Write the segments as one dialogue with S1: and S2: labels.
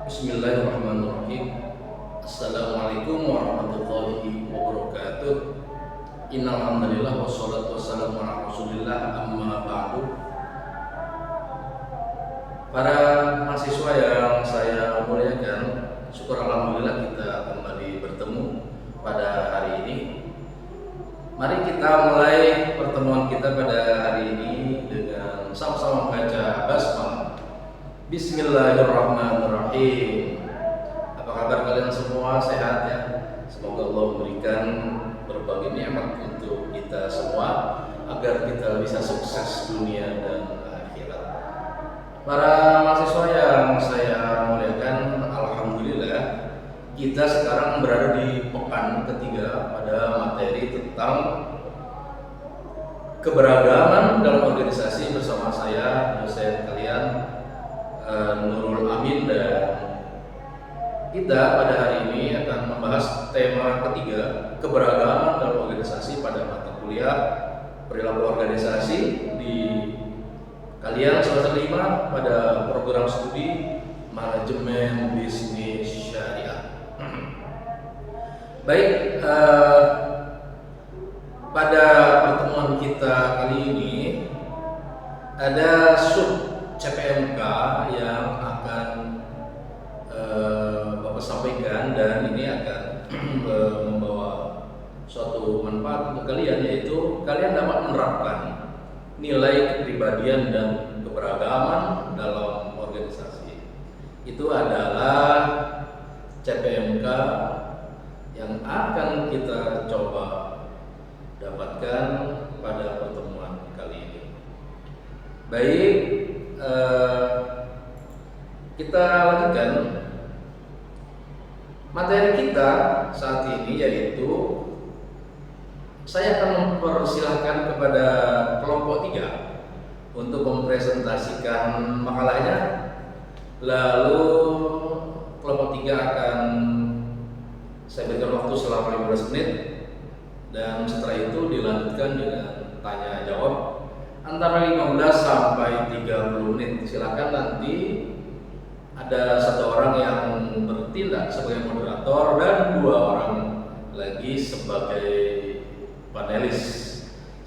S1: Bismillahirrahmanirrahim. Assalamualaikum warahmatullahi wabarakatuh. Innal hamdalillah wassalatu wassalamu ala Rasulillah amma ba'du. Para mahasiswa yang saya muliakan, syukur alhamdulillah kita kembali bertemu pada hari ini. Mari kita mulai pertemuan kita pada hari ini dengan sama-sama membaca basmalah. Bismillahirrahmanirrahim. Apa kabar kalian semua? Sehat ya? Semoga Allah memberikan berbagai nikmat untuk kita semua agar kita bisa sukses dunia dan akhirat. Para mahasiswa yang saya muliakan, alhamdulillah kita sekarang berada di pekan ketiga pada materi tentang keberagaman dalam organisasi bersama saya, dosen kalian Nurul Amin, dan kita pada hari ini akan membahas tema ketiga, keberagaman dalam organisasi pada mata kuliah perilaku organisasi di kalian semester 5 pada program studi manajemen bisnis syariah. Baik, pada pertemuan kita kali ini ada sub CPMK yang akan Bapak sampaikan, dan ini akan membawa suatu manfaat untuk kalian, yaitu kalian dapat menerapkan nilai kepribadian dan keberagaman dalam organisasi. Itu adalah CPMK yang akan kita coba dapatkan pada pertemuan kali ini. Baik, kita lanjutkan materi kita saat ini, yaitu saya akan mempersilahkan kepada kelompok 3 untuk mempresentasikan makalahnya, lalu kelompok 3 akan saya berikan waktu selama 15 menit, dan setelah itu dilanjutkan dengan tanya jawab antara 15 sampai 30 menit. Silakan, nanti ada satu orang yang bertindak sebagai moderator dan 2 orang lagi sebagai panelis.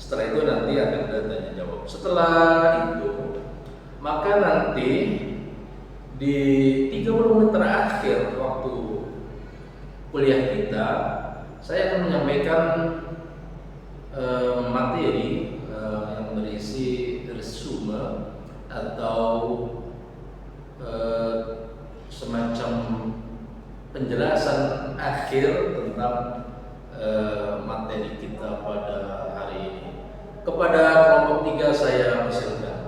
S1: Setelah itu nanti akan ada tanya jawab. Setelah itu, maka nanti di 30 menit terakhir waktu kuliah kita, saya akan menyampaikan materi yang berisi resume atau semacam penjelasan akhir tentang materi kita pada hari ini. Kepada kelompok 3 saya persilakan.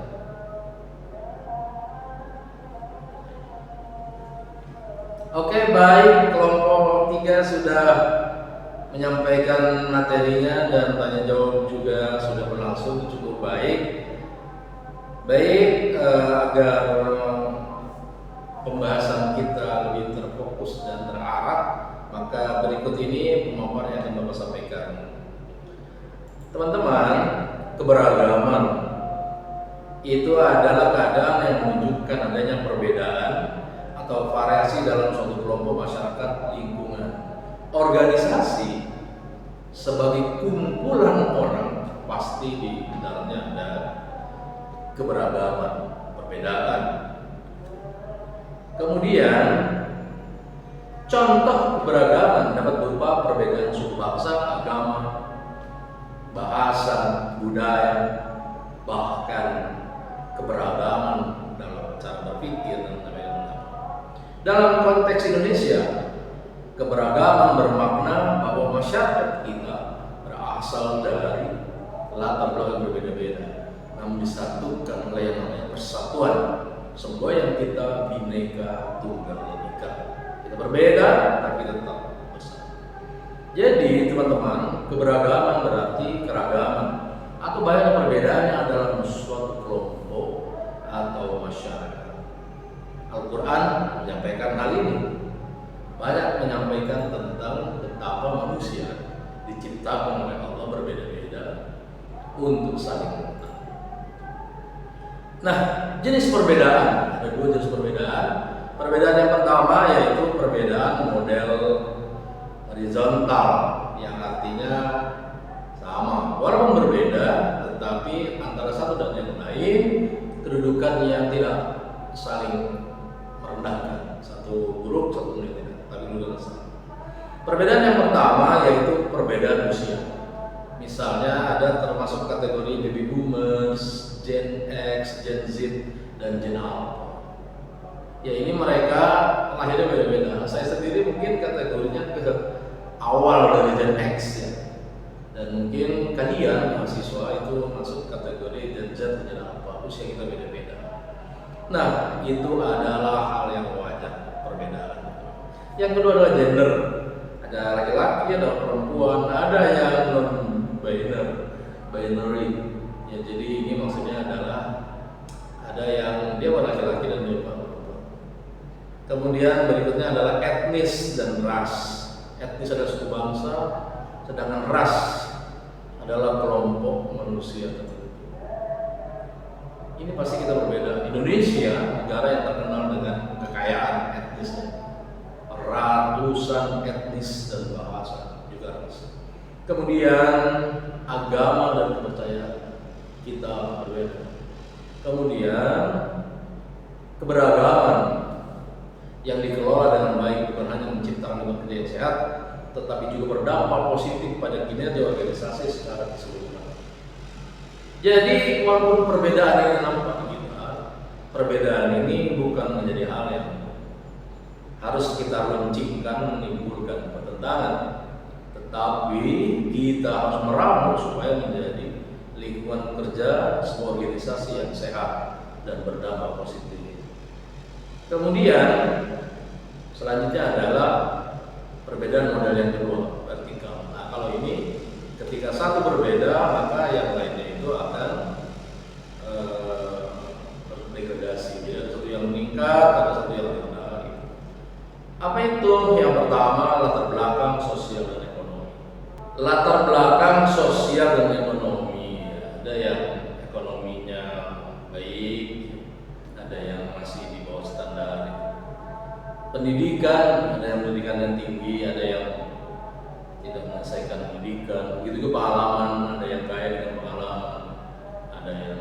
S1: Oke, baik, kelompok 3 sudah menyampaikan materinya dan tanya jawab juga sudah berlangsung cukup baik. Baik, agar pembahasan kita lebih terfokus dan terarah, maka berikut ini pemaparan yang akan Bapak sampaikan. Teman-teman, keberagaman itu adalah keadaan yang menunjukkan adanya perbedaan atau variasi dalam suatu kelompok masyarakat, lingkungan. Organisasi sebagai kumpulan orang pasti di dalamnya ada keberagaman, perbedaan. Kemudian contoh keberagaman dapat berupa perbedaan suku bangsa, agama, bahasa, budaya, bahkan keberagaman dalam cara berpikir dan lain-lain. Dalam konteks Indonesia, keberagaman bermakna bahwa masyarakat kita berasal dari latar belakang berbeda-beda, namun disatukan oleh yang namanya persatuan, semboyan kita Bhinneka Tunggal Ika. Kita berbeda tapi tetap bersatu. Jadi teman-teman, keberagaman berarti keragaman atau banyak perbedaannya dalam suatu kelompok atau masyarakat. Al-Quran menyampaikan hal ini, banyak menyampaikan tentang betapa manusia diciptakan oleh Allah berbeda-beda untuk saling mengetahui. Nah, jenis perbedaan, ada 2 jenis perbedaan. Perbedaan yang pertama yaitu perbedaan model horizontal, yang artinya sama walaupun berbeda, tetapi antara satu dan yang lain kedudukan yang tidak saling merendahkan, satu buruk satu tidak, tapi kedudukan sama. Perbedaan yang pertama yaitu perbedaan usia. Misalnya ada termasuk kategori baby boomers, Gen X, Gen Z, dan Gen Alpha. Ya ini mereka lahirnya beda-beda. Saya sendiri mungkin kategorinya ke awal dari Gen X ya. Dan mungkin kalian mahasiswa itu masuk kategori Gen Z, Gen Alpha. Usia kita beda-beda. Nah, itu adalah hal yang wajar, perbedaan. Yang kedua adalah gender. Ada laki-laki, ada perempuan, ada yang non-binary. Ya, jadi ini maksudnya adalah ada yang dia laki-laki dan dia perempuan. Kemudian berikutnya adalah etnis dan ras. Etnis adalah suku bangsa, sedangkan ras adalah kelompok manusia tertentu. Ini pasti kita berbeda. Indonesia negara yang terkenal dengan kekayaan etnisnya, ratusan etnis dan bahasa juga ras. Kemudian agama dan kepercayaan kita berbeda. Kemudian keberagaman yang dikelola dengan baik bukan hanya menciptakan lingkungan kerja yang sehat, tetapi juga berdampak positif pada kinerja organisasi secara keseluruhan. Jadi walaupun perbedaan ini nampak di kita, perbedaan ini bukan menjadi hal yang harus kita runcingkan menimbulkan pertentangan, tetapi kita harus meramu supaya menjadi lingkungan kerja sebuah organisasi yang sehat dan berdampak positif. Kemudian selanjutnya adalah perbedaan model yang kedua, vertikal. Nah, kalau ini ketika satu berbeda, maka yang lainnya itu akan berdegradasi. Jadi ada satu yang meningkat, ada satu yang rendah. Apa itu? Yang pertama, latar belakang sosial dan ekonomi. Latar belakang sosial dan ekonomi, ada yang ekonominya baik, ada yang masih di bawah standar. Pendidikan, ada yang pendidikan yang tinggi, ada yang tidak menyelesaikan pendidikan. Begitu juga pengalaman, ada yang kaya dengan pengalaman, ada yang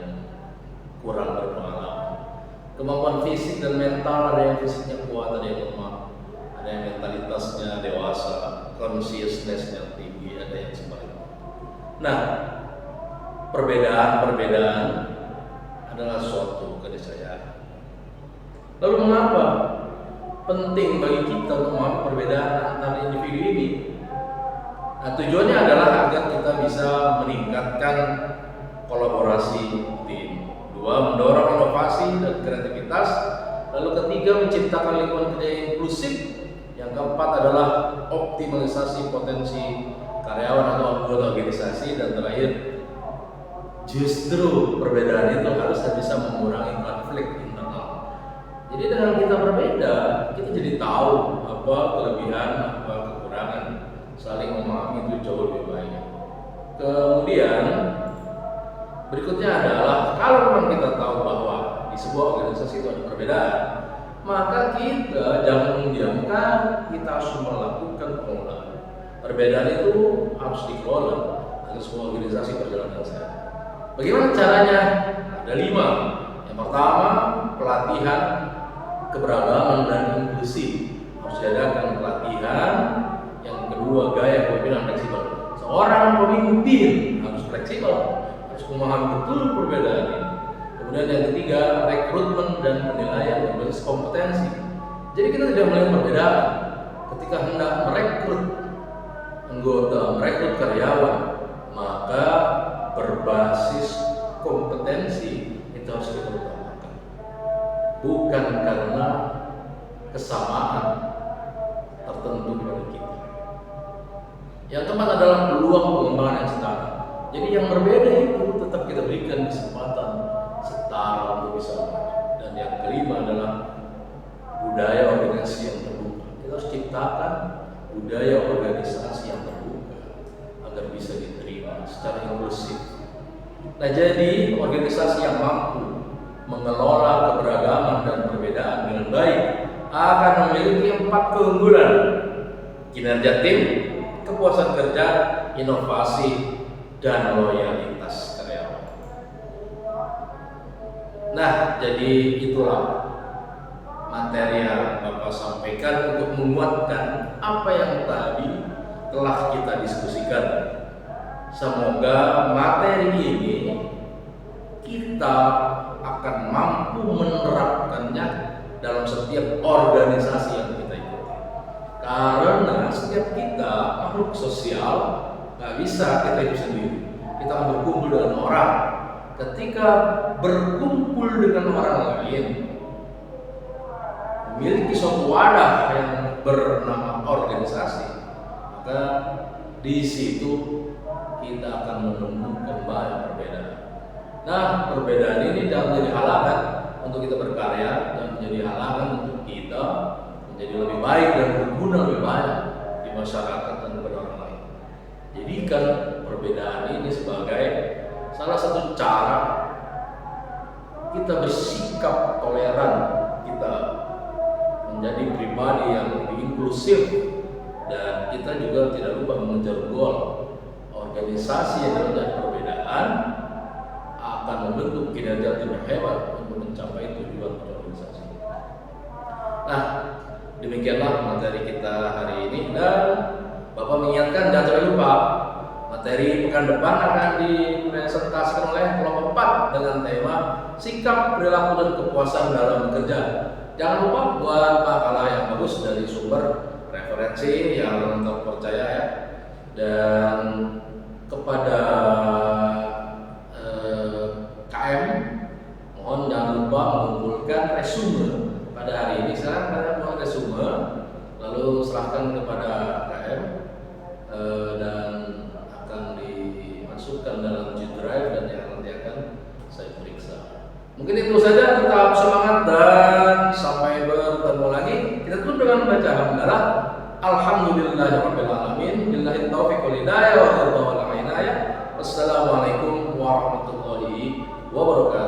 S1: kurang berpengalaman. Kemampuan fisik dan mental, ada yang fisiknya kuat, ada yang lemah, ada yang mentalitasnya dewasa, consciousness-nya tinggi, ada yang sebaliknya. Nah, perbedaan-perbedaan adalah suatu keniscayaan. Lalu mengapa penting bagi kita untuk memahami perbedaan antara individu ini? Nah, tujuannya adalah agar kita bisa meningkatkan kolaborasi tim. Dua, mendorong inovasi dan kreativitas. Lalu ketiga, menciptakan lingkungan kerja yang inklusif. Yang keempat adalah optimalisasi potensi karyawan atau anggota organisasi. Dan terakhir, justru perbedaan itu harusnya bisa mengurangi konflik internal. Jadi dengan kita berbeda, kita jadi tahu apa kelebihan, apa kekurangan, saling memahami itu jauh lebih baik. Kemudian berikutnya adalah kalau memang kita tahu bahwa di sebuah organisasi itu ada perbedaan, maka kita jangan mendiamkan, kita harus melakukan pengelolaan. Perbedaan itu harus dikelola agar sebuah organisasi berjalan dengan sehat. Bagaimana caranya? Ada 5. Yang pertama, pelatihan keberagaman dan inklusi. Harus diadakan pelatihan. Yang kedua, gaya kepemimpinan fleksibel. Seorang pemimpin harus fleksibel, harus memahami betul perbedaan ini. Kemudian yang ketiga, rekrutmen dan penilaian berbasis kompetensi. Jadi kita tidak melihat perbedaan ketika hendak merekrut anggota, merekrut karyawan, maka berbasis kompetensi itu harus kita utamakan, bukan karena kesamaan tertentu pada kita. Yang keempat adalah peluang pengembangan yang setara. Jadi yang berbeda itu tetap kita berikan kesempatan setara untuk bisa maju. Dan yang kelima adalah budaya organisasi yang terbuka. Kita harus ciptakan budaya organisasi yang terbuka agar bisa diterima secara inklusif. Nah, jadi organisasi yang mampu mengelola keberagaman dan perbedaan dengan baik akan memiliki 4 keunggulan: kinerja tim, kepuasan kerja, inovasi, dan loyalitas karyawan. Nah, jadi itulah materi yang Bapak sampaikan untuk menguatkan apa yang tadi telah kita diskusikan. Semoga materi ini kita akan mampu menerapkannya dalam setiap organisasi yang kita ikuti. Karena setiap kita makhluk sosial, nggak bisa kita hidup sendiri. Kita akan berkumpul dengan orang. Ketika berkumpul dengan orang lain, memiliki suatu wadah yang bernama organisasi, maka di situ kita akan menemukan banyak perbedaan. Nah, perbedaan ini jangan menjadi halangan untuk kita berkarya dan menjadi halangan untuk kita menjadi lebih baik dan berguna lebih banyak di masyarakat dan kepada orang lain. Jadikan perbedaan ini sebagai salah satu cara kita bersikap toleran, kita menjadi pribadi yang lebih inklusif, dan kita juga tidak lupa mengejar goal. Organisasi yang dengan perbedaan akan membentuk kinerja tim yang hebat untuk mencapai tujuan organisasi. Nah, demikianlah materi kita hari ini, dan Bapak mengingatkan jangan sampai lupa materi pekan depan akan dipresentasikan oleh kelompok 4 dengan tema sikap, perilaku, dan kepuasan dalam bekerja. Jangan lupa buat makalah yang bagus dari sumber referensi yang terpercaya ya. Dan kepada KM, mohon jangan lupa mengumpulkan resume pada hari ini. Sekarang kalian buat resume, lalu serahkan kepada KM dan akan dimasukkan dalam G Drive dan yang nanti akan saya periksa. Mungkin itu saja, tetap semangat dan sampai bertemu lagi. Kita tutup dengan membaca hamdalah. Alhamdulillahirabbil alamin, billahi taufiq wal hidayah wa ridha wal inayah. Wassalamualaikum warahmatullahi wabarakatuh.